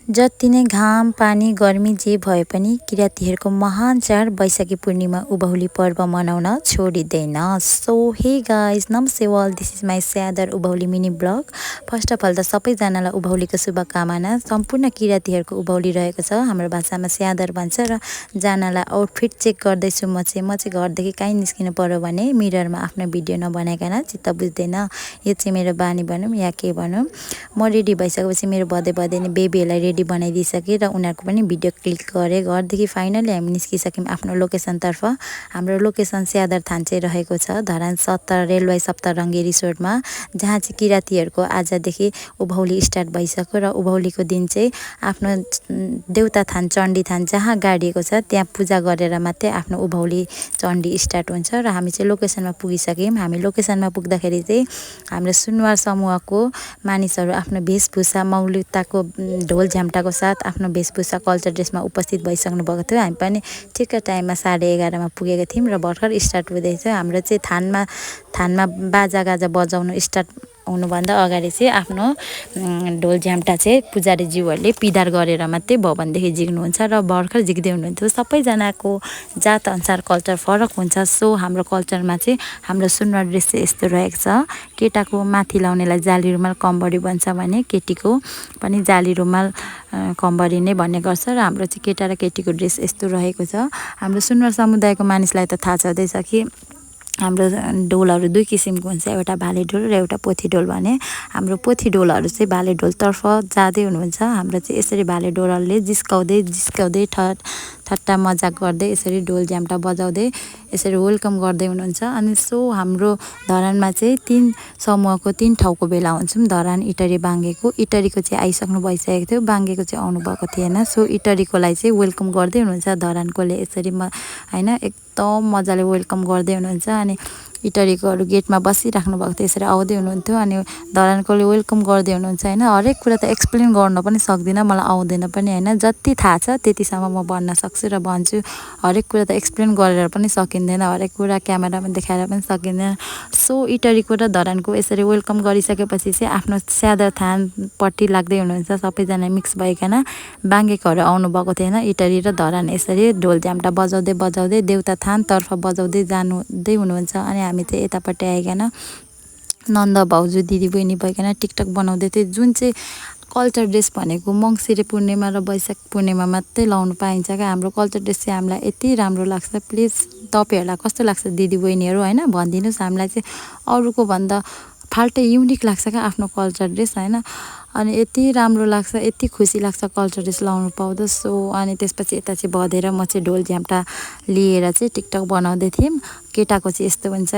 जति नै घाम पानी गर्मी जे भए पनि किरातीहरूको महान चाड वैशाखी पूर्णिमा उभौली पर्व मनाउन छोडिँदैन। सो हे गाइज, नमस्ते ऑल, दिस इज माई स्यादर Ubhauli mini vlog. First of all त सबैजनालाई उभौलीको शुभकामना। सम्पूर्ण किरातीहरूको उभौली रहेको छ, हाम्रो भाषामा स्यादर भन्छ। र जनालाई आउटफिट चेक गर्दैछु म चाहिँ घरदेखि काहीँ निस्किनु पर्यो भने मिररमा आफ्नो भिडियो नबनाइकन चित्त बुझ्दैन। यो चाहिँ मेरो बानी भनौँ या के भनौँ। म रेडी भइसकेपछि मेरो बधे नै बेबीहरूलाई रेडी बनाइदिइसकेँ र उनीहरूको पनि भिडियो क्लिक गरेँ। घरदेखि फाइनली हामी निस्किसक्यौँ आफ्नो लोकेसनतर्फ। हाम्रो लोकेसन स्यादर थान चाहिँ रहेको छ धरान रेलवे सप्तरङ्गी रिसोर्टमा, जहाँ चाहिँ किरातीहरूको आजदेखि उभौली स्टार्ट भइसक्यो। र उभौलीको दिन चाहिँ आफ्नो देउता थान चण्डी थान जहाँ गाडिएको छ त्यहाँ पूजा गरेर मात्रै आफ्नो उभौली चण्डी स्टार्ट हुन्छ। र हामी चाहिँ लोकेसनमा पुगिसक्यौँ। हामी लोकेसनमा पुग्दाखेरि चाहिँ हाम्रो सुनवार समूहको मानिसहरू आफ्नो वेशभूषा मौलिकताको ढोल झ्याम्टाको साथ आफ्नो वेशभूषा कल्चर ड्रेसमा उपस्थित भइसक्नु भएको थियो। हामी पनि ठिक्क टाइममा 11:30 पुगेको थियौँ र भर्खर स्टार्ट हुँदैछ। हाम्रो चाहिँ थानमा बाजागाजा बजाउनु स्टार्ट हुनुभन्दा अगाडि चाहिँ आफ्नो ढोल झ्याम्टा चाहिँ पुजारीज्यूहरूले पिदार गरेर मात्रै भवनदेखि झिक्नुहुन्छ र भर्खर झिक्दै हुनुहुन्थ्यो। सबैजनाको जात अनुसार कल्चर फरक हुन्छ। सो हाम्रो कल्चरमा चाहिँ हाम्रो सुनवार ड्रेस चाहिँ यस्तो रहेको छ। केटाको माथि लाउनेलाई जाली रुमाल कम्बरी भन्छ भने केटीको पनि जाली रुमाल कम्बरी नै भन्ने गर्छ। र हाम्रो चाहिँ केटा र केटीको ड्रेस यस्तो रहेको छ। हाम्रो सुनवार समुदायको मानिसलाई त थाहा छँदैछ कि हाम्रो ढोलहरू दुई किसिमको हुन्छ, एउटा भाले ढोल र एउटा पोथी ढोल भने। हाम्रो पोथी ढोलहरू चाहिँ भाले ढोलतर्फ जाँदै हुनुहुन्छ। हाम्रो चाहिँ यसरी भाले ढोलहरूले जिस्काउँदै ठट्टा मजाक गर्दै यसरी ढोल झ्याम्टा बजाउँदै यसरी वेलकम गर्दै हुनुहुन्छ। अनि सो हाम्रो धरानमा चाहिँ 3 समूहको 3 ठाउँको भेला हुन्छौँ, धरान इटरी बाङ्गेको। इटरीको चाहिँ आइसक्नु भइसकेको थियो, बाङ्गेको चाहिँ आउनुभएको थिएन। सो इटरीकोलाई चाहिँ वेलकम गर्दै हुनुहुन्छ धरानकोले यसरी होइन एकदम मजाले वेलकम गर्दै हुनुहुन्छ। अनि इटरीकोहरू गेटमा बसिराख्नु भएको थियो, यसरी आउँदै हुनुहुन्थ्यो। अनि धरानकोले वेलकम गर्दै हुनुहुन्छ होइन। हरेक कुरा त एक्सप्लेन गर्न पनि सक्दिनँ, मलाई आउँदैन पनि होइन। जति थाहा छ त्यतिसम्म म भन्न सक्छु र भन्छु। हरेक कुरा त एक्सप्लेन गरेर पनि सकिँदैन, हरेक कुरा क्यामेरामा देखाएर पनि सकिँदैन। सो इटरीको र धरानको यसरी वेलकम गरिसकेपछि चाहिँ आफ्नो स्यादर थानपट्टि लाग्दै हुनुहुन्छ। सबैजना मिक्स भइकन बाङ्गेकोहरू आउनुभएको थिएन। इटरी र धरान यसरी ढोल झ्याम्टा बजाउँदै देउता थानतर्फ बजाउँदै जानुहुँदै हुनुहुन्छ। अनि हामी चाहिँ यतापट्टि आइकन नन्द भाउजू दिदी बहिनी भइकन टिकटक बनाउँदै थियो। जुन चाहिँ कल्चर ड्रेस भनेको मङ्सिरे पूर्णिमा र वैशाख पूर्णिमा मात्रै लाउनु पाइन्छ क्या। हाम्रो कल्चर ड्रेस चाहिँ हामीलाई यति राम्रो लाग्छ। प्लिज तपाईँहरूलाई कस्तो लाग्छ दिदी बहिनीहरू होइन भनिदिनुहोस्। हामीलाई चाहिँ अरूको भन्दा फाल्टै युनिक लाग्छ क्या आफ्नो कल्चर ड्रेस होइन। अनि यति राम्रो लाग्छ, यति खुसी लाग्छ कल्चर ड्रेस लाउनु पाउँदा। सो अनि त्यसपछि यता चाहिँ भदेर म चाहिँ ढोल झ्याम्टा लिएर चाहिँ टिकटक बनाउँदै थियौँ। केटाको चाहिँ यस्तो हुन्छ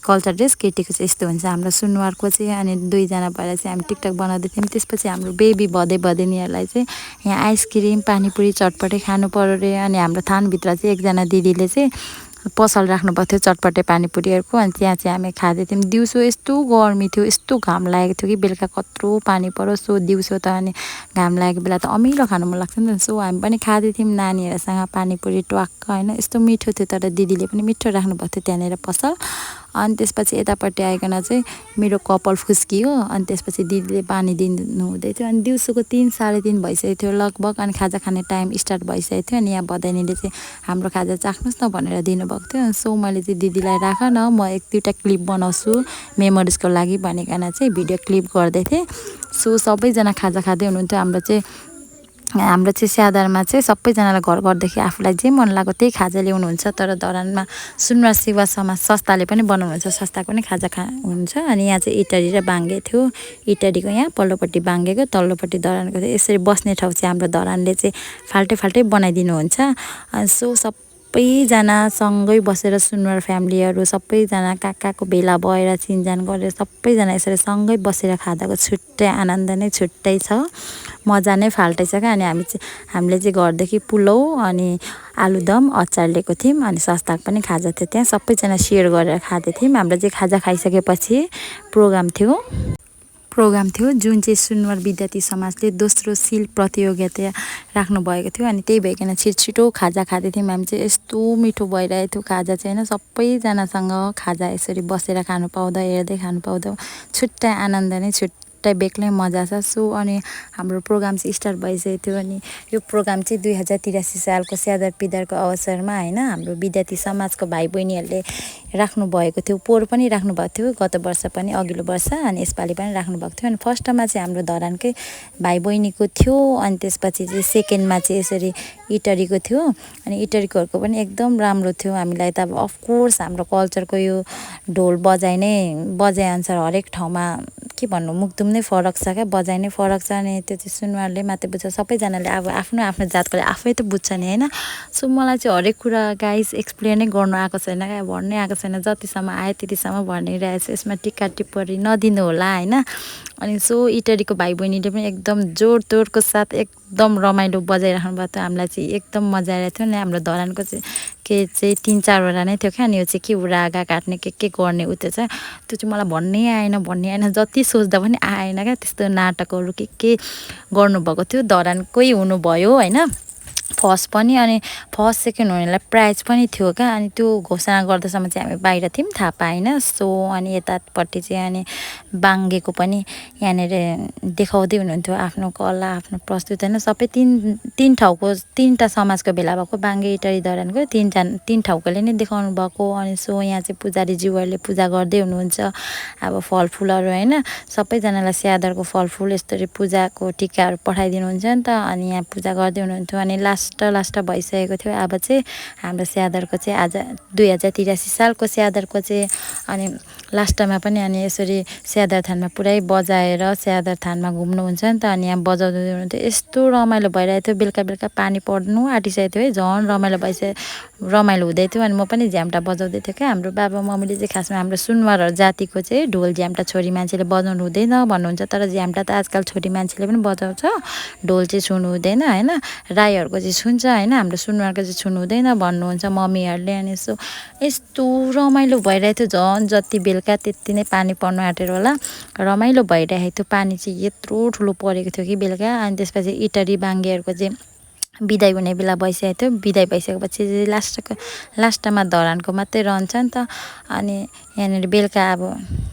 कल्चर ड्रेस, केटीको चाहिँ यस्तो हुन्छ हाम्रो सुनवारको चाहिँ। अनि 2जना भएर चाहिँ हामी टिकटक बनाउँदै थियौँ। त्यसपछि हाम्रो बेबी भदैनीहरूलाई चाहिँ यहाँ आइसक्रिम पानीपुरी चटपटे खानु पऱ्यो अरे। अनि हाम्रो थानभित्र चाहिँ एकजना दिदीले चाहिँ पसल राख्नुभएको थियो चटपटे पानीपुरीहरूको। अनि त्यहाँ चाहिँ हामी खाँदै थियौँ। दिउँसो यस्तो गर्मी थियो, यस्तो घाम लागेको थियो कि बेलुका कत्रो पानी पऱ्यो। सो दिउँसो त अनि घाम लागेको बेला त अमिलो खानु मन लाग्छ नि त। सो हामी पनि खाँदै थियौँ नानीहरूसँग पानीपुरी ट्वाक्क होइन। यस्तो मिठो थियो, तर दिदीले पनि मिठो राख्नुभएको थियो त्यहाँनिर पसल। अनि त्यसपछि यतापट्टि आइकन चाहिँ मेरो कपाल फुस्कियो। अनि त्यसपछि दिदीले पानी दिनु हुँदै थियो। अनि दिउँसोको 3-3:30 भइसकेको थियो लगभग। अनि खाजा खाने टाइम स्टार्ट भइसकेको थियो। अनि यहाँ भदैनीले चाहिँ हाम्रो खाजा चाख्नुहोस् न भनेर दिनुभएको थियो। सो मैले चाहिँ दिदीलाई राख न, म 1-2टा क्लिप बनाउँछु मेमोरिजको लागि भनिकन चाहिँ भिडियो क्लिप गर्दै थिएँ। सो सबैजना खाजा खाँदै हुनुहुन्थ्यो। हाम्रो चाहिँ स्यादरमा चाहिँ सबैजनालाई घरदेखि आफूलाई जे मन लाग्यो त्यही खाजा ल्याउनुहुन्छ। तर धरानमा सुनवार सेवा समाज संस्थाले पनि बनाउनुहुन्छ, संस्थाको पनि खाजा हुन्छ। अनि यहाँ चाहिँ इटरी र बाङ्गे थियो। इटरीको यहाँ पल्लोपट्टि बाङ्गेको, तल्लोपट्टि धरानको थियो। यसरी बस्ने ठाउँ चाहिँ हाम्रो धरानले चाहिँ फाल्टै बनाइदिनुहुन्छ। सो सबैजना सँगै बसेर सुनवार फ्यामिलीहरू सबैजना काकाको भेला भएर चिनजान गरेर सबैजना यसरी सँगै बसेर खाँदाको छुट्टै आनन्द नै छुट्टै छ, मजा नै फाल्टै छ क्या। अनि हामीले चाहिँ घरदेखि पुलाउ अनि आलुदम अचार लिएको थियौँ। अनि संस्थाको पनि खाजा थियो त्यहाँ, सबैजना सेयर गरेर खाँदै थियौँ। हाम्रो चाहिँ खाजा खाइसकेपछि प्रोग्राम थियो जुन चाहिँ सुनवार विद्यार्थी समाजले दोस्रो सिल प्रतियोगिता राख्नुभएको थियो। अनि त्यही भइकन छिटो खाजा खाँदै थियौँ। हामी चाहिँ यस्तो मिठो भइरहेको थियो खाजा चाहिँ होइन। सबैजनासँग खाजा यसरी बसेर खानु पाउँदा हेर्दै खानु पाउँदा छुट्टै आनन्द नै छुट्टै एउटै बेग्लै मजा छ। सो अनि हाम्रो प्रोग्राम चाहिँ स्टार्ट भइसकेको थियो अनि यो प्रोग्राम चाहिँ 2083 सालको स्यादर पिदरको अवसरमा हैन हाम्रो विद्यार्थी समाजको भाइ बहिनीहरूले राख्नु भएको थियो। पोहोर पनि राख्नु भएको थियो, गत वर्ष पनि, अघिल्लो वर्ष अनि यसपालि पनि राख्नु भएको थियो। अनि फर्स्टमा चाहिँ हाम्रो धरानकै भाइ बहिनीको थियो अनि त्यसपछि चाहिँ सेकेन्डमा चाहिँ यसरी इटरीको थियो। अनि इटरीकोहरूको पनि एकदम राम्रो थियो। हामीलाई त अब अफकोर्स हाम्रो कल्चरको यो ढोल बजाइ अनुसार हरेक ठाउँमा के भन्नु मुखदुम नै फरक छ क्या, बजाइ नै फरक छ। अनि त्यो चाहिँ सुनवारले मात्रै बुझ्छ, सबैजनाले अब आफ्नो आफ्नो जातकोले आफै त बुझ्छ नि होइन। सो मलाई चाहिँ हरेक कुरा गाइस एक्सप्लेनै गर्नु आएको छैन क्या, भन्नै आएको छैन, जतिसम्म आयो त्यतिसम्म भनिरहेको छु। यसमा टिक्का टिप्पणी नदिनु होला होइन। अनि सो इटरीको भाइ बहिनीले पनि एकदम जोडतोडको साथ एकदम रमाइलो बजाइराख्नु भएको थियो। हामीलाई चाहिँ एकदम मजा आइरहेको थियो। अनि हाम्रो धरानको चाहिँ 3-4वटा नै थियो क्या। अनि यो चाहिँ के रागा काट्ने के गर्ने उ त्यो चाहिँ मलाई भन्नै आएन, जति सोच्दा पनि आएन क्या। त्यस्तो नाटकहरू के गर्नुभएको थियो। धरानकै हुनुभयो होइन फर्स्ट पनि, अनि फर्स्ट सेकेन्ड हुनेलाई प्राइज पनि थियो क्या। अनि त्यो घोषणा गर्दासम्म चाहिँ हामी बाहिर थियौँ, थाहा पाएन। सो अनि यतापट्टि चाहिँ अनि बाङ्गेको पनि यहाँनिर देखाउँदै हुनुहुन्थ्यो आफ्नो कला, आफ्नो प्रस्तुत होइन। सबै तिन ठाउँको 3टा समाजको भेला भएको, बाङ्गे इटरी धरानको 3 ठाउँकोले नै देखाउनु भएको। अनि सो यहाँ चाहिँ पुजारीज्यूहरूले पूजा गर्दै हुनुहुन्छ। अब फलफुलहरू होइन सबैजनालाई स्यादरको फलफुल यस्तरी पूजाको टिकाहरू पठाइदिनुहुन्छ नि त। अनि यहाँ पूजा गर्दै हुनुहुन्थ्यो। अनि लास्ट भइसकेको थियो। अब चाहिँ हाम्रो स्यादरको चाहिँ आज 2083 सालको स्यादरको चाहिँ अनि लास्टमा पनि अनि यसरी स्यादर थानमा पुरै बजाएर स्यादर थानमा घुम्नुहुन्छ नि त। अनि यहाँ बजाउँदै हुनुहुन्थ्यो, यस्तो रमाइलो भइरहेको थियो। बेलुका पानी पर्नु आँटिसकेको थियो है, झन् रमाइलो हुँदै थियो। अनि म पनि झ्याम्टा बजाउँदै थिएँ क्या। हाम्रो बाबा मम्मीले चाहिँ खासमा हाम्रो सुनवारहरू जातिको चाहिँ ढोल झ्याम्टा छोरी मान्छेले बजाउनु हुँदैन भन्नुहुन्छ, तर झ्याम्टा त आजकल छोरी मान्छेले पनि बजाउँछ, ढोल चाहिँ छुनु हुँदैन होइन। राईहरूको चाहिँ छुन्छ होइन, हाम्रो सुनवारको चाहिँ छुनु हुँदैन भन्नुहुन्छ मम्मीहरूले। अनि यस्तो रमाइलो भइरहेको थियो, झन् जति बेलुका त्यति नै पानी पर्नु आँटेर होला, रमाइलो भइरहेको थियो। पानी चाहिँ यत्रो ठुलो परेको थियो कि बेलुका। अनि त्यसपछि इटरी बाङ्गेहरूको चाहिँ बिदाई हुने बेला भइसकेको थियो। बिदाई भइसकेपछि लास्टमा धरानको मात्रै रहन्छ नि त। अनि यहाँनिर बेलुका अब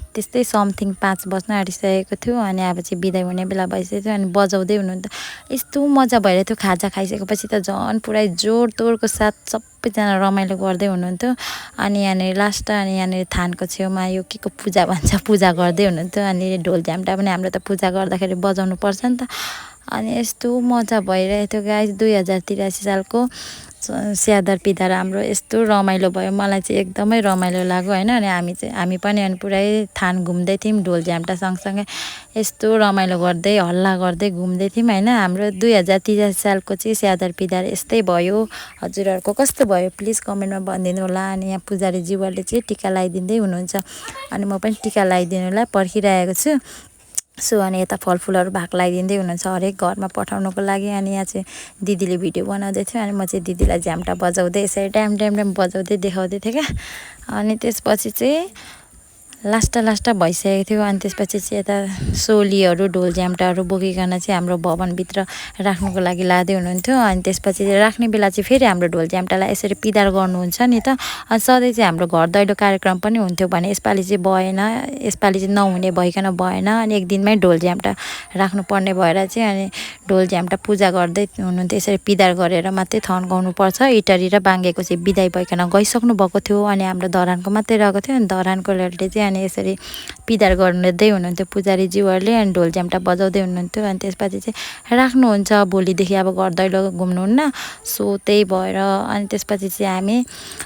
त्यस्तै समथिङ 5 बज्न आँटिसकेको थियो। अनि अब चाहिँ बिदाई हुने बेला भइसकेको थियो। अनि बजाउँदै हुनुहुन्थ्यो, यस्तो मजा भइरहेको थियो। खाजा खाइसकेपछि त झन् पुरै जोडतोडको साथ सबैजना रमाइलो गर्दै हुनुहुन्थ्यो। अनि यहाँनिर थानको छेउमा यो के को पूजा भन्छ, पूजा गर्दै हुनुहुन्थ्यो। अनि ढोल झ्याम्टा पनि हाम्रो त पूजा गर्दाखेरि बजाउनु पर्छ नि त। अनि यस्तो मजा भइरहेको थियो गाइस। 2083 सालको स्यादर पिदार हाम्रो यस्तो रमाइलो भयो, मलाई चाहिँ एकदमै रमाइलो लाग्यो होइन। अनि हामी पनि अनि पुरै थान घुम्दै थियौँ ढोल झ्याम्टा सँगसँगै, यस्तो रमाइलो गर्दै हल्ला गर्दै घुम्दै थियौँ होइन। हाम्रो 2083 सालको चाहिँ स्यादर पिदार यस्तै भयो। हजुरहरूको कस्तो भयो प्लिज कमेन्टमा भनिदिनु होला। अनि यहाँ पुजारीज्यूहरूले चाहिँ टिका लगाइदिँदै हुनुहुन्छ। अनि म पनि टिका लगाइदिनुलाई पर्खिरहेको छु। सो अनि यता फलफुलहरू भाग लगाइदिँदै हुनुहुन्छ हरेक घरमा पठाउनुको लागि। अनि यहाँ चाहिँ दिदीले भिडियो बनाउँदै थियो। अनि म चाहिँ दिदीलाई झ्याम्टा बजाउँदै यसरी ड्याम बजाउँदै देखाउँदै थिएँ क्या। अनि त्यसपछि चाहिँ लास्ट भइसकेको थियो। अनि त्यसपछि चाहिँ यता सोलीहरू ढोल झ्याम्टाहरू बोकिकन चाहिँ हाम्रो भवनभित्र राख्नुको लागि लाँदै हुनुहुन्थ्यो। अनि त्यसपछि राख्ने बेला चाहिँ फेरि हाम्रो ढोल झ्याम्टालाई यसरी पिदार गर्नुहुन्छ नि त। अनि सधैँ चाहिँ हाम्रो घर दैलो कार्यक्रम पनि हुन्थ्यो भने यसपालि चाहिँ भएन, यसपालि चाहिँ नहुने भइकन भएन। अनि एक दिनमै ढोल झ्याम्टा राख्नुपर्ने भएर चाहिँ अनि ढोल झ्याम्टा पूजा गर्दै हुनुहुन्थ्यो। यसरी पिदार गरेर मात्रै थन्काउनु पर्छ। इटरी र बाङ्गेको चाहिँ बिदाई भइकन गइसक्नु भएको थियो। अनि हाम्रो धरानको मात्रै रहेको थियो। अनि धरानकोहरूले चाहिँ अनि यसरी पिदार गर्दै हुनुहुन्थ्यो पुजारीज्यूहरूले। अनि ढोल झ्याम्टा बजाउँदै हुनुहुन्थ्यो। अनि त्यसपछि चाहिँ राख्नुहुन्छ, भोलिदेखि अब घर दैलो घुम्नुहुन्न। सो त्यही भएर अनि त्यसपछि चाहिँ हामी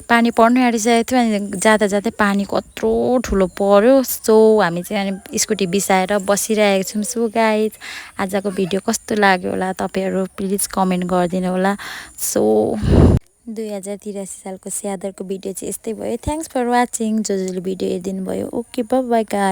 पानी पर्नै आँटिसकेको थियो। अनि जाँदै पानी कत्रो ठुलो पर्यो। सो हामी चाहिँ अनि स्कुटी बिसाएर बसिरहेको छौँ। सो गाइज आजको भिडियो कस्तो लाग्यो होला तपाईँहरू प्लिज कमेन्ट गरिदिनु होला। सो 2083 सालको स्यादरको भिडियो चाहिँ यस्तै भयो। Thanks for watching. जसले भिडियो हेरिदिनु भयो, ओके बाइ बाइ गाइज।